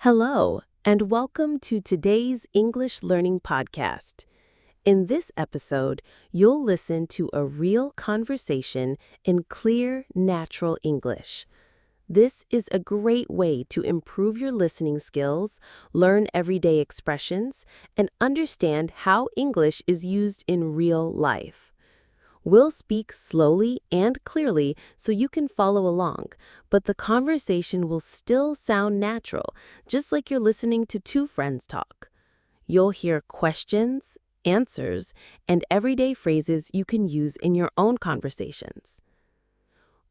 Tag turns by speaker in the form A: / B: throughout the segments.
A: Hello, and welcome to today's English Learning Podcast. In this episode, you'll listen to a real conversation in clear, natural English. This is a great way to improve your listening skills, learn everyday expressions, and understand how English is used in real life. We'll speak slowly and clearly so you can follow along, but the conversation will still sound natural, just like you're listening to two friends talk. You'll hear questions, answers, and everyday phrases you can use in your own conversations.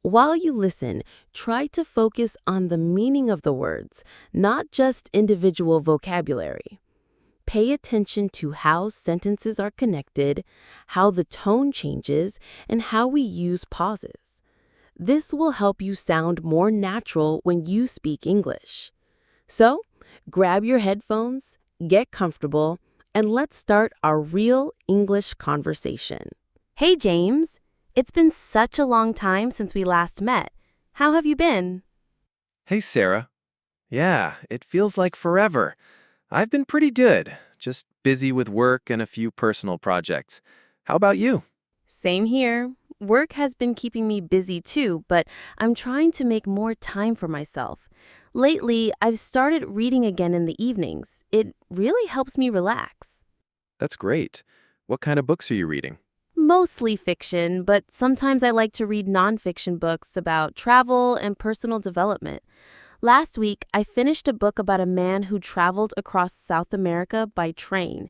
A: While you listen, try to focus on the meaning of the words, not just individual vocabulary. Pay attention to how sentences are connected, how the tone changes, and how we use pauses. This will help you sound more natural when you speak English. So, grab your headphones, get comfortable, and let's start our real English conversation. Hey, James. It's been such a long time since we last met. How have you been?
B: Hey, Sarah. Yeah, it feels like forever. I've been pretty good, just busy with work and a few personal projects. How about you?
A: Same here. Work has been keeping me busy too, but I'm trying to make more time for myself. Lately, I've started reading again in the evenings. It really helps me relax.
B: That's great. What kind of books are you reading?
A: Mostly fiction, but sometimes I like to read nonfiction books about travel and personal development. Last week, I finished a book about a man who traveled across South America by train.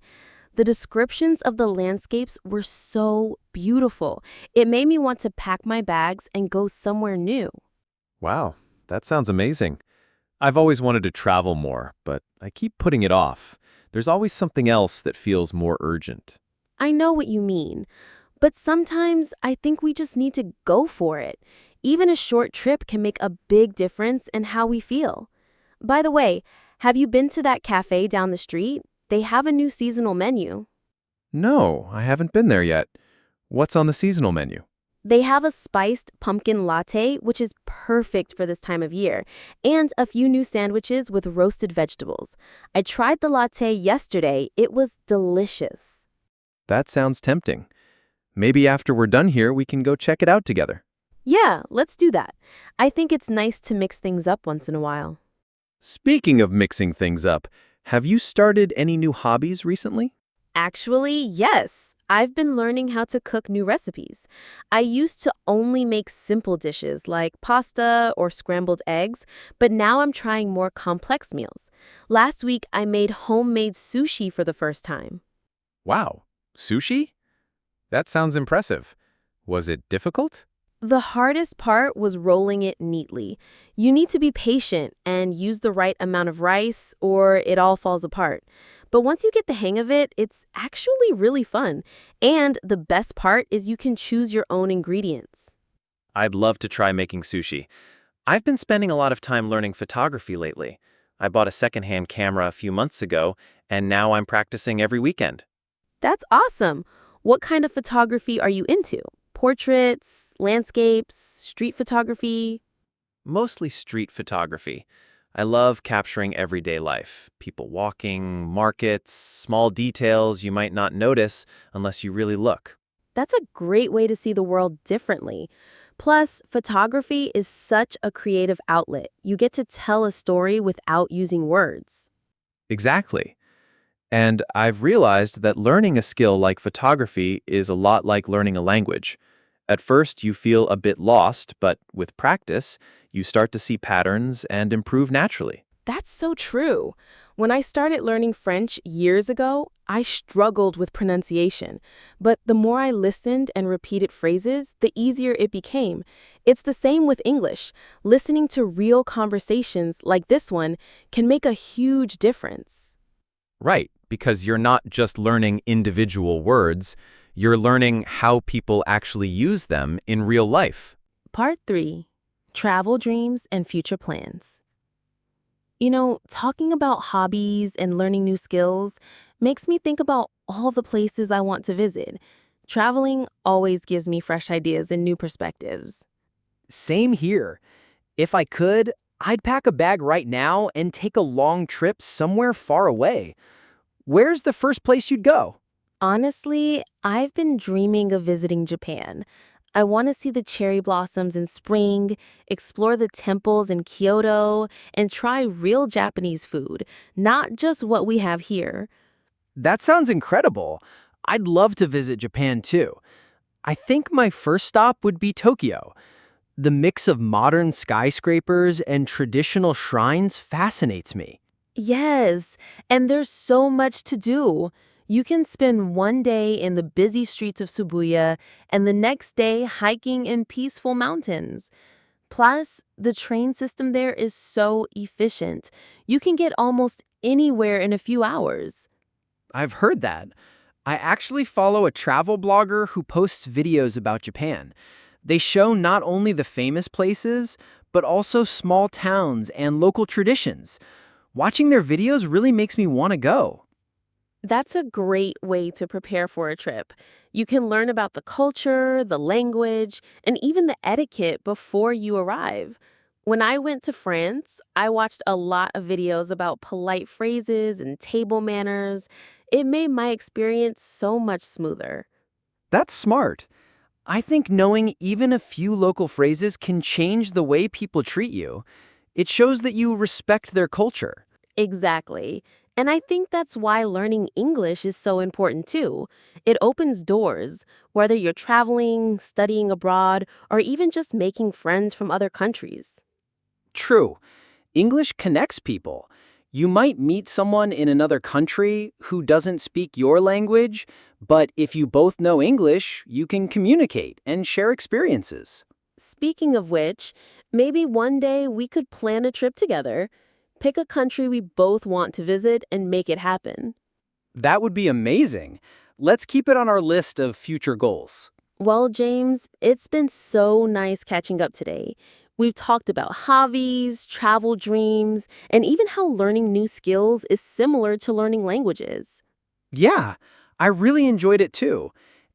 A: The descriptions of the landscapes were so beautiful. It made me want to pack my bags and go somewhere new.
C: Wow, that sounds amazing. I've always wanted to travel more, but I keep putting it off. There's always something else that feels more urgent.
A: I know what you mean, but sometimes I think we just need to go for it. Even a short trip can make a big difference in how we feel. By the way, have you been to that cafe down the street? They have a new seasonal menu.
C: No, I haven't been there yet. What's on the seasonal menu?
A: They have a spiced pumpkin latte, which is perfect for this time of year, and a few new sandwiches with roasted vegetables. I tried the latte yesterday. It was delicious.
C: That sounds tempting. Maybe after we're done here, we can go check it out together.
A: Yeah, let's do that. I think it's nice to mix things up once in a while.
C: Speaking of mixing things up, have you started any new hobbies recently?
A: Actually, yes. I've been learning how to cook new recipes. I used to only make simple dishes like pasta or scrambled eggs, but now I'm trying more complex meals. Last week, I made homemade sushi for the first time.
C: Wow, sushi? That sounds impressive. Was it difficult?
A: The hardest part was rolling it neatly. You need to be patient and use the right amount of rice or it all falls apart. But once you get the hang of it, it's actually really fun. And the best part is you can choose your own ingredients.
B: I'd love to try making sushi. I've been spending a lot of time learning photography lately. I bought a secondhand camera a few months ago, and now I'm practicing every weekend.
A: That's awesome. What kind of photography are you into? Portraits, landscapes, street photography?
B: Mostly street photography. I love capturing everyday life. People walking, markets, small details you might not notice unless you really look.
A: That's a great way to see the world differently. Plus, photography is such a creative outlet. You get to tell a story without using words.
B: Exactly. And I've realized that learning a skill like photography is a lot like learning a language. At first, you feel a bit lost, but with practice, you start to see patterns and improve naturally.
A: That's so true. When I started learning French years ago, I struggled with pronunciation. But the more I listened and repeated phrases, the easier it became. It's the same with English. Listening to real conversations like this one can make a huge difference.
C: Right, because you're not just learning individual words, you're learning how people actually use them in real life.
A: Part 3. Travel Dreams and Future Plans. You know, talking about hobbies and learning new skills makes me think about all the places I want to visit. Traveling always gives me fresh ideas and new perspectives.
D: Same here. If I could, I'd pack a bag right now and take a long trip somewhere far away. Where's the first place you'd go?
A: Honestly, I've been dreaming of visiting Japan. I want to see the cherry blossoms in spring, explore the temples in Kyoto, and try real Japanese food, not just what we have here.
D: That sounds incredible. I'd love to visit Japan too. I think my first stop would be Tokyo. The mix of modern skyscrapers and traditional shrines fascinates me.
A: Yes, and there's so much to do. You can spend one day in the busy streets of Shibuya and the next day hiking in peaceful mountains. Plus, the train system there is so efficient. You can get almost anywhere in a few hours.
D: I've heard that. I actually follow a travel blogger who posts videos about Japan. They show not only the famous places, but also small towns and local traditions. Watching their videos really makes me want to go.
A: That's a great way to prepare for a trip. You can learn about the culture, the language, and even the etiquette before you arrive. When I went to France, I watched a lot of videos about polite phrases and table manners. It made my experience so much smoother.
D: That's smart. I think knowing even a few local phrases can change the way people treat you. It shows that you respect their culture.
A: Exactly. And I think that's why learning English is so important too. It opens doors, whether you're traveling, studying abroad, or even just making friends from other countries.
D: True. English connects people. You might meet someone in another country who doesn't speak your language, but if you both know English, you can communicate and share experiences.
A: Speaking of which, maybe one day we could plan a trip together. Pick a country we both want to visit and make it happen.
D: That would be amazing. Let's keep it on our list of future goals.
A: Well, James, it's been so nice catching up today. We've talked about hobbies, travel dreams, and even how learning new skills is similar to learning languages.
D: Yeah, I really enjoyed it too.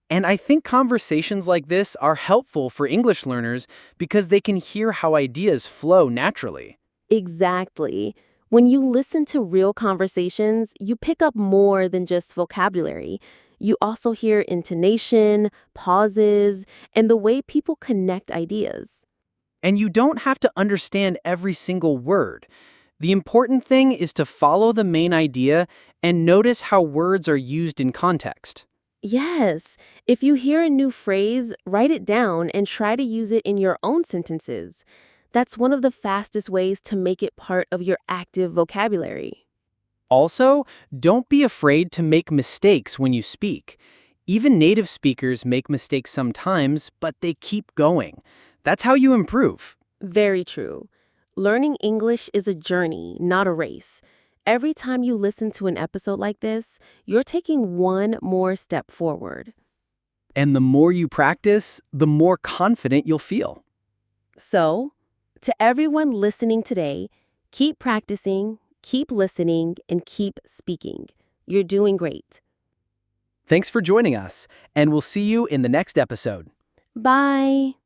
D: And I think conversations like this are helpful for English learners because they can hear how ideas flow naturally.
A: Exactly. When you listen to real conversations, you pick up more than just vocabulary. You also hear intonation, pauses, and the way people connect ideas.
D: And you don't have to understand every single word. The important thing is to follow the main idea and notice how words are used in context.
A: Yes, if you hear a new phrase, write it down and try to use it in your own sentences. That's one of the fastest ways to make it part of your active vocabulary.
D: Also, don't be afraid to make mistakes when you speak. Even native speakers make mistakes sometimes, but they keep going. That's how you improve.
A: Very true. Learning English is a journey, not a race. Every time you listen to an episode like this, you're taking one more step forward.
D: And the more you practice, the more confident you'll feel.
A: So, to everyone listening today, keep practicing, keep listening, and keep speaking. You're doing great.
D: Thanks for joining us, and we'll see you in the next episode.
A: Bye.